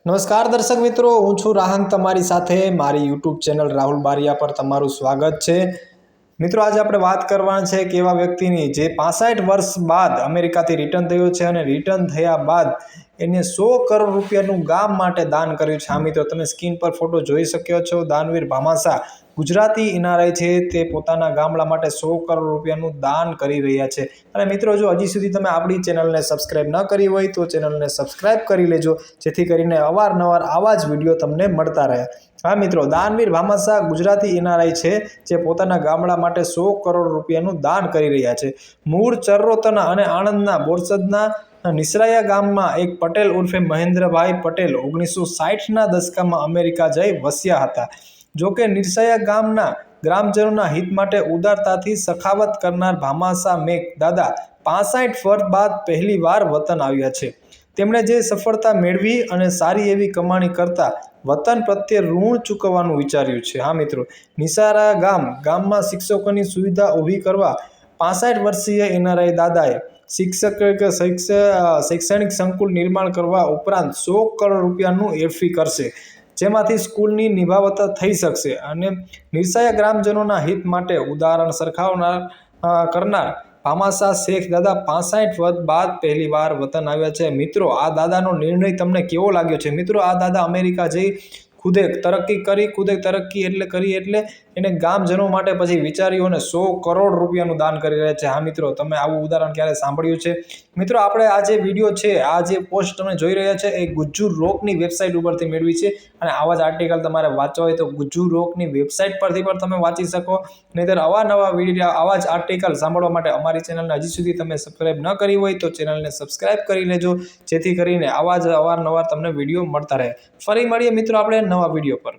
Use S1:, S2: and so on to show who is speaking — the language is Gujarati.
S1: નમસ્કાર દર્શક મિત્રો, હું છું રાહન તમારી સાથે મારી યુટ્યુબ ચેનલ રાહુલ બારિયા પર તમારું સ્વાગત છે। મિત્રો, આજે આપણે વાત કરવાની છે કે એવા વ્યક્તિની જે 65 વર્ષ બાદ અમેરિકાથી રિટર્ન થયો છે અને રિટર્ન થયા બાદ એને 100 કરોડ રૂપિયાનું ગામ માટે દાન કર્યું છે। હા મિત્રો, તમે સ્ક્રીન પર ફોટો જોઈ શક્યો છો। દાનવીર ભામાસા ગુજરાતી એનઆરઆઈ છે, તે પોતાના ગામડા માટે 100 કરોડ રૂપિયાનું દાન કરી રહ્યા છે। અને મિત્રો, જો હજી સુધી તમે આપણી ચેનલને સબસ્ક્રાઇબ ન કરી હોય તો ચેનલને સબસ્ક્રાઇબ કરી લેજો, જેથી કરીને અવારનવાર આવા જ વિડીયો તમને મળતા રહે। હા મિત્રો, દાનવીર ભામાસા ગુજરાતી એનઆરઆઈ છે, જે પોતાના ગામડા માટે 100 કરોડ રૂપિયાનું દાન કરી રહ્યા છે। મૂળ ચરોતના અને આણંદના બોરસદના નિસરાયા ગામમાં એક પટેલ ઉર્ફે મહેન્દ્રભાઈ પટેલ 1960ના દશકમાં અમેરિકા જઈ વસ્યા હતા। જોકે નિસરાયા ગામના ગ્રામજનોના હિત માટે ઉદારતાથી સખાવત કરનાર ભામાસા મેઘ દાદા 65 વર્ષ બાદ પહેલી વાર વતન આવ્યા છે। તેમણે જે સફળતા મેળવી અને સારી એવી કમાણી કરતા વતન પ્રત્યે ઋણ ચૂકવવાનું વિચાર્યું છે। હા મિત્રો, નિસરાયા ગામમાં શિક્ષકોની સુવિધા ઊભી કરવા 65 વર્ષીય એનઆરઆઈ દાદાએ શૈક્ષણિક સંકુલ નિર્માણ કરવા ઉપરાંત 100 કરોડ રૂપિયાનું એફડી કરશે, જેમાંથી સ્કૂલની નિભાવતા થઈ શકશે। અને નિસરાયા ગ્રામજનોના હિત માટે ઉદાહરણ કરનાર ભામાસા શેખ દાદા 65 વર્ષ બાદ પહેલી વાર વતન આવ્યા છે। મિત્રો, આ દાદાનો નિર્ણય તમને કેવો લાગ્યો છે? મિત્રો, આ દાદા અમેરિકા જઈ ખુદે તરક્કી એટલે એને ગામજનો માટે પછી વિચાર્યું અને 100 કરોડ રૂપિયાનું દાન કરી રહ્યા છે। હા મિત્રો, તમે આવું ઉદાહરણ ક્યારે સાંભળ્યું છે? મિત્રો, આપણે આ જે વિડીયો છે, આ જે પોસ્ટ તમે જોઈ રહ્યા છે, એ ગુજ્જુ રોકની વેબસાઇટ ઉપરથી મેળવી છે। અને આવા જ આર્ટિકલ તમારે વાંચવા હોય તો ગુજ્જુ રોકની વેબસાઇટ પરથી પણ તમે વાંચી શકો। નહીંતર અવાનવા વિડીયો, આવા જ આર્ટિકલ સાંભળવા માટે અમારી ચેનલને હજી સુધી તમે સબસ્ક્રાઇબ ન કરી હોય તો ચેનલને સબસ્ક્રાઇબ કરી લેજો, જેથી કરીને આવા જ અવારનવાર તમને વિડીયો મળતા રહે। ફરી મળીએ મિત્રો આપણે નવા વિડીયો પર।